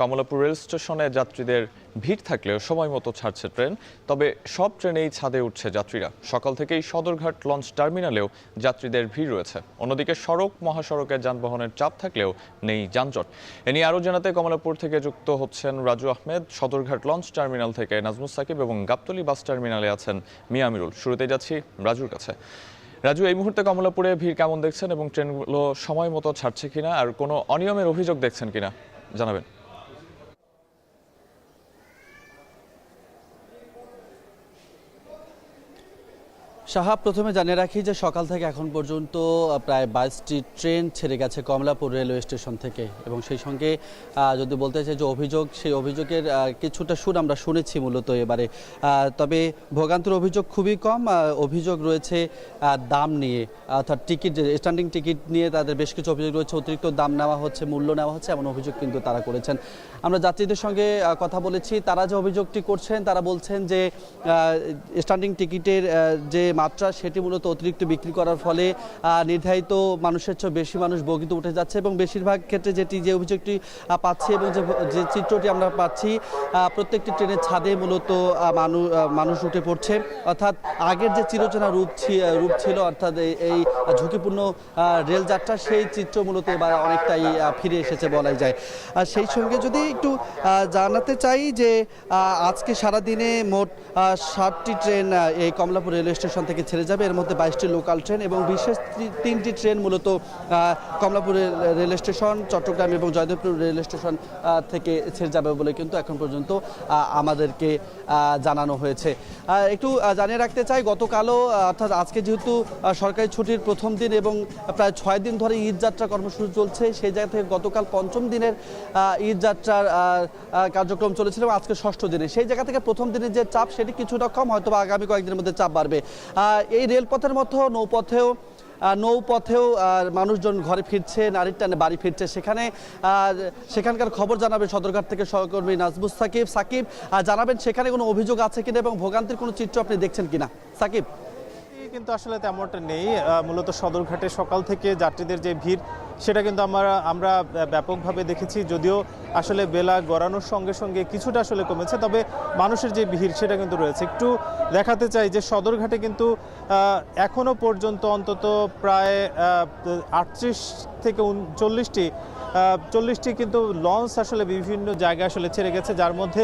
Kamalapur rail স্টেশনে যাত্রীদের ভিড় থাকলেও সময় মতো ছাড়ছে ট্রেন। তবে সব ট্রেনেই ছাদে উঠছে যাত্রীরা। সকাল থেকেই সদরঘাট লঞ্চ টার্মিনালেও যাত্রীদের ভিড় রয়েছে। অন্যদিকে সড়ক মহাসড়কে যানবাহনের চাপ থাকলেও নেই যানজট। এ নিয়ে আরও জানাতে কমলাপুর থেকে যুক্ত হচ্ছেন রাজু আহমেদ। সদরঘাট লঞ্চ টার্মিনাল থেকে নাজমুস সাকিব এবং গাবতলী বাস টার্মিনালে আছেন মিয়া আমিরুল। শুরুতেই যাচ্ছি রাজুর কাছে। রাজু, এই মুহূর্তে কমলাপুরে ভিড় কেমন দেখছেন এবং ট্রেনগুলো সময় মতো ছাড়ছে কিনা আর কোনো অনিয়মের অভিযোগ দেখছেন কিনা জানাবেন। সাহাব, প্রথমে জানিয়ে রাখি যে সকাল থেকে এখন পর্যন্ত প্রায় 22টি ট্রেন ছেড়ে গেছে কমলাপুর রেলওয়ে স্টেশন থেকে, এবং সেই সঙ্গে যদি বলতে চাই যে অভিযোগ, সেই অভিযোগের কিছুটা সুর আমরা শুনেছি মূলত এবারে। তবে ভোগান্তির অভিযোগ খুবই কম। অভিযোগ রয়েছে দাম নিয়ে, অর্থাৎ টিকিট, স্ট্যান্ডিং টিকিট নিয়ে তাদের বেশ কিছু অভিযোগ রয়েছে। অতিরিক্ত দাম নেওয়া হচ্ছে, মূল্য নেওয়া হচ্ছে, এমন অভিযোগ কিন্তু তারা করেছেন। আমরা যাত্রীদের সঙ্গে কথা বলেছি, তারা যে অভিযোগটি করছেন, তারা বলছেন যে স্ট্যান্ডিং টিকিটের যে মাত্রা সেটি মূলত অতিরিক্ত বিক্রি করার ফলে নির্ধারিত মানুষের চেয়ে বেশি মানুষ বগিতে উঠে যাচ্ছে, এবং বেশিরভাগ ক্ষেত্রে যে অভিযোগটি পাচ্ছি এবং যে চিত্রটি আমরা পাচ্ছি, প্রত্যেকটি ট্রেনের ছাদে মূলত মানুষ উঠে পড়ছে। অর্থাৎ আগের যে চিরচেনা রূপ ছিল, অর্থাৎ এই ঝুঁকিপূর্ণ রেলযাত্রা, সেই চিত্র মূলত এবার অনেকটাই ফিরে এসেছে বলাই যায়। আর সেই সঙ্গে যদি একটু জানাতে চাই যে আজকে সারাদিনে মোট 60টি ট্রেন এই কমলাপুর রেলওয়ে স্টেশন থেকে ছেড়ে যাবে। এর মধ্যে 22টি লোকাল ট্রেন এবং বিশেষ 3টি ট্রেন মূলত কমলাপুর রেল স্টেশন, চট্টগ্রাম এবং জয়দেবপুর রেল স্টেশন থেকে ছেড়ে যাবে বলে কিন্তু এখন পর্যন্ত আমাদেরকে জানানো হয়েছে। একটু জানিয়ে রাখতে চাই, গতকালও অর্থাৎ আজকে যেহেতু সরকারি ছুটির প্রথম দিন এবং প্রায় 6 দিন ধরে ঈদ যাত্রা কর্মসূচি চলছে, সেই জায়গা থেকে গতকাল 5ম দিনের ঈদ যাত্রার কার্যক্রম চলেছিল এবং আজকে 6ষ্ঠ দিনে। সেই জায়গা থেকে প্রথম দিনের যে চাপ সেটি কিছুটা কম, হয়তো আগামী কয়েকদিনের মধ্যে চাপ বাড়বে। এই রেলপথের মতো নৌপথেও মানুষজন ঘরে ফিরছে, নারীর টানে বাড়ি ফিরছে। সেখানকার খবর জানাবেন সদরঘাট থেকে সহকর্মী নাজমুস সাকিব। জানাবেন সেখানে কোনো অভিযোগ আছে কিনা এবং ভোগান্তির কোনো চিত্র আপনি দেখছেন কিনা। সাকিব। কিন্তু আসলে তেমনটা নেই। মূলত সদরঘাটে সকাল থেকে যাত্রীদের যে ভিড় সেটা কিন্তু আমরা ব্যাপকভাবে দেখেছি, যদিও আসলে বেলা গড়ানোর সঙ্গে সঙ্গে কিছুটা আসলে কমেছে, তবে মানুষের যে ভিড় সেটা কিন্তু রয়েছে। একটু দেখাতে চাই যে সদরঘাটে কিন্তু এখনো পর্যন্ত অন্তত প্রায় 38 থেকে 40টি কিন্তু লঞ্চ আসলে বিভিন্ন জায়গায় আসলে ছেড়ে গেছে, যার মধ্যে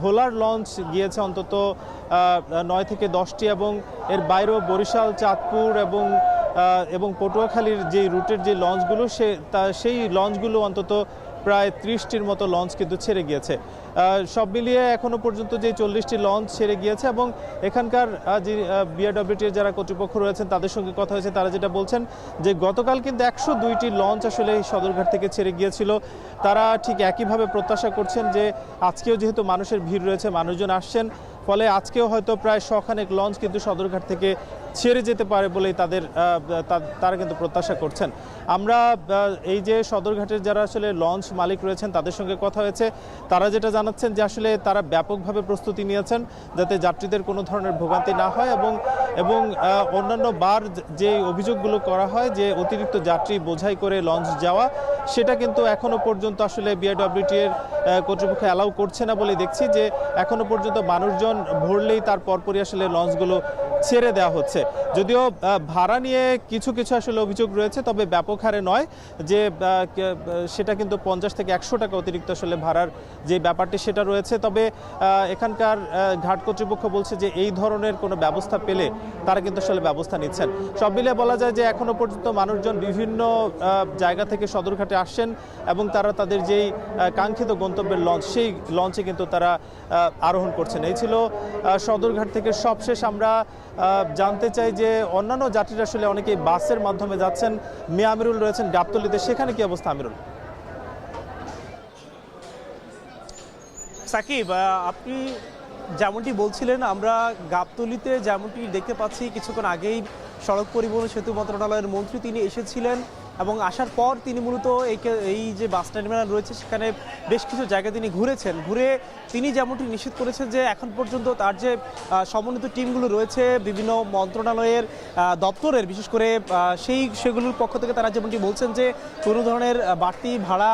ভোলার লঞ্চ গিয়েছে অন্তত 9 থেকে 10টি, এবং এর বাইরেও বরিশাল, চাঁদপুর এবং পটুয়াখালীর যে রুটের যে লঞ্চগুলো সেই লঞ্চগুলো অন্তত প্রায় 30টির মতো লঞ্চ কিন্তু ছেড়ে গিয়েছে। সব মিলিয়ে এখনো পর্যন্ত যে 40টি লঞ্চ ছেড়ে গিয়েছে, এবং এখানকার যে বিআরডব্লিউটির যারা কর্তৃপক্ষ রয়েছেন তাদের সঙ্গে কথা হয়েছে, তারা যেটা বলছেন যে গতকাল কিন্তু 102টি লঞ্চ আসলে সদরঘাট থেকে ছেড়ে গিয়েছিল। তারা ঠিক একইভাবে প্রত্যাশা করছেন যে আজকেও যেহেতু মানুষের ভিড় রয়েছে, মানুষজন আসছেন, ফলে আজকেও হয়তো প্রায় 100 খানেক লঞ্চ কিন্তু সদরঘাট থেকে ছেড়ে যেতে পারে বলেই তারা কিন্তু প্রত্যাশা করছেন। আমরা এই যে সদরঘাটের যারা আসলে লঞ্চ মালিক রয়েছেন তাদের সঙ্গে কথা হয়েছে, তারা যেটা জানাচ্ছেন যে আসলে তারা ব্যাপকভাবে প্রস্তুতি নিয়েছেন যাতে যাত্রীদের কোনো ধরনের ভোগান্তি না হয়, এবং অন্যান্য বার যে অভিযোগগুলো করা হয় যে অতিরিক্ত যাত্রী বোঝাই করে লঞ্চ যাওয়া, সেটা কিন্তু এখনো পর্যন্ত আসলে বিআরডব্লিউটি এর কর্তৃপক্ষ অ্যালাউ করছে না বলে দেখছি। যে এখনো পর্যন্ত মানুষজন ভরলেই তার পরপরই আসলে লঞ্চগুলো ছেড়ে দেওয়া হচ্ছে। যদিও ভাড়া নিয়ে কিছু আসলে অভিযোগ রয়েছে, তবে ব্যাপক হারে নয়, যে সেটা কিন্তু 50 থেকে 100 টাকা অতিরিক্ত আসলে ভাড়ার যে ব্যাপারটি সেটা রয়েছে। তবে এখানকার ঘাট কর্তৃপক্ষ বলছে যে এই ধরনের কোনো ব্যবস্থা পেলে তারা কিন্তু আসলে ব্যবস্থা নিচ্ছেন। সব মিলিয়ে বলা যায় যে এখনো পর্যন্ত মানুষজন বিভিন্ন জায়গা থেকে সদরঘাটে আসছেন, এবং তারা তাদের যেই কাঙ্ক্ষিত গন্তব্যের লঞ্চ, সেই লঞ্চে কিন্তু তারা আরোহণ করছেন। এই ছিল সদরঘাট থেকে সবশেষ। আমরা জানতে চাই যে অন্যান্য যাত্রীরা আসলে অনেকেই বাসের মাধ্যমে যাচ্ছেন। মিয়া আমিরুল রয়েছেন গাবতলীতে, সেখানে কি অবস্থা আমিরুল? সাকিব, আপনি যেমনটি বলছিলেন, আমরা গাবতলীতে যেমনটি দেখতে পাচ্ছি, কিছুক্ষণ আগেই সড়ক পরিবহন সেতু মন্ত্রণালয়ের মন্ত্রী তিনি এসেছিলেন এবং আসার পর তিনি মূলত এই যে বাস টার্মিনাল রয়েছে সেখানে বেশ কিছু জায়গা তিনি ঘুরে তিনি যেমনটি নিশ্চিত করেছেন যে এখন পর্যন্ত তার যে সমন্বিত টিমগুলো রয়েছে বিভিন্ন মন্ত্রণালয়ের দপ্তরের, বিশেষ করে সেগুলোর পক্ষ থেকে তারা যেমনটি বলছেন যে কোনো ধরনের বাড়তি ভাড়া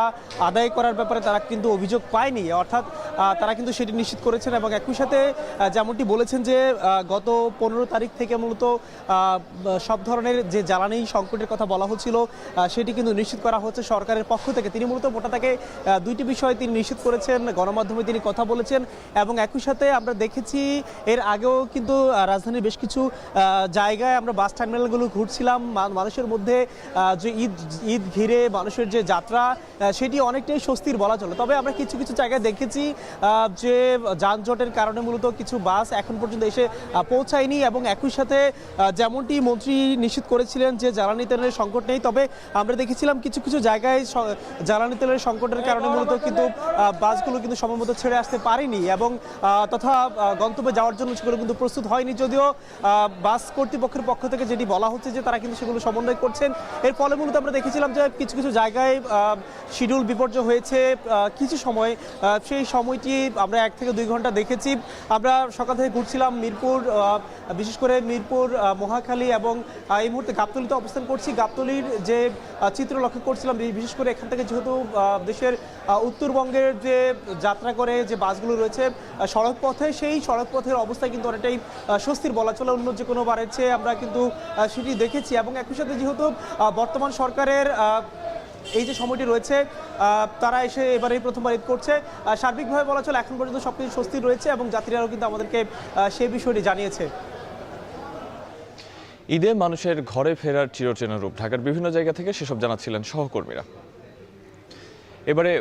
আদায় করার ব্যাপারে তারা কিন্তু অভিযোগ পায়নি, অর্থাৎ তারা কিন্তু সেটি নিশ্চিত করেছেন। এবং একই সাথে যেমনটি বলেছেন যে গত 15 তারিখ থেকে মূলত সব ধরনের যে জ্বালানি সংকটের কথা বলা হচ্ছিল সেটি কিন্তু নিশ্চিত করা হচ্ছে সরকারের পক্ষ থেকে। তিনি মূলত মোটা থেকে দুইটি বিষয় তিনি নিশ্চিত করেছেন, গণমাধ্যমে তিনি কথা বলেছেন। এবং একই সাথে আমরা দেখেছি এর আগেও কিন্তু রাজধানীর বেশ কিছু জায়গায় আমরা বাস টার্মিনালগুলো ঘুরছিলাম, মানুষের মধ্যে যে ঈদ ঘিরে মানুষের যে যাত্রা সেটি অনেকটাই স্বস্তির বলা চলে। তবে আমরা কিছু কিছু জায়গায় দেখেছি যে যানজটের কারণে মূলত কিছু বাস এখন পর্যন্ত এসে পৌঁছায়নি। এবং একই সাথে যেমনটি মন্ত্রী নিশ্চিত করেছিলেন যে জ্বালানি তেলের সংকট নেই, তবে আমরা দেখেছিলাম কিছু কিছু জায়গায় জ্বালানি তেলের সংকটের কারণে মূলত কিন্তু বাসগুলো কিন্তু সময়মতো ছেড়ে আসতে পারেনি এবং তথা গন্তব্যে যাওয়ার জন্য সেগুলো কিন্তু প্রস্তুত হয়নি। যদিও বাস কর্তৃপক্ষের পক্ষ থেকে যেটি বলা হচ্ছে যে তারা কিন্তু সেগুলো সমন্বয় করছেন। এর ফলে মূলত আমরা দেখেছিলাম যে কিছু কিছু জায়গায় শিডিউল বিপর্যয় হয়েছে কিছু সময়, সেই সময়টি আমরা 1 থেকে 2 ঘন্টা দেখেছি। আমরা সকাল থেকে ঘুরছিলাম মিরপুর, বিশেষ করে মিরপুর, মহাখালী এবং এই মুহূর্তে গাবতলীতে অবস্থান করছি। গাবতলীর যে চিত্র লক্ষ্য করছিলাম, বিশেষ করে এখান থেকে যেহেতু দেশের উত্তরবঙ্গের যে যাত্রা করে যে বাসগুলো রয়েছে সড়ক পথে, সেই সড়ক পথের অবস্থা কিন্তু অনেকটাই স্বস্তির বলা চলে, অন্য যে কোনো বারের চেয়ে আমরা কিন্তু সেটি দেখেছি। এবং একই সাথে যেহেতু বর্তমান সরকারের এই যে সময়টি রয়েছে তারা এসে এবারেই প্রথমবার ঈদ করছে, সার্বিকভাবে বলা চলে এখন পর্যন্ত সবকিছু স্বস্তির রয়েছে এবং যাত্রীরাও কিন্তু আমাদেরকে সেই বিষয়টি জানিয়েছে। ঈদে মানুষের ঘরে ফেরার চিরচেনা রূপ, ঢাকার বিভিন্ন জায়গা থেকে সেসব জানাচ্ছিলেন সহকর্মীরা। এবারে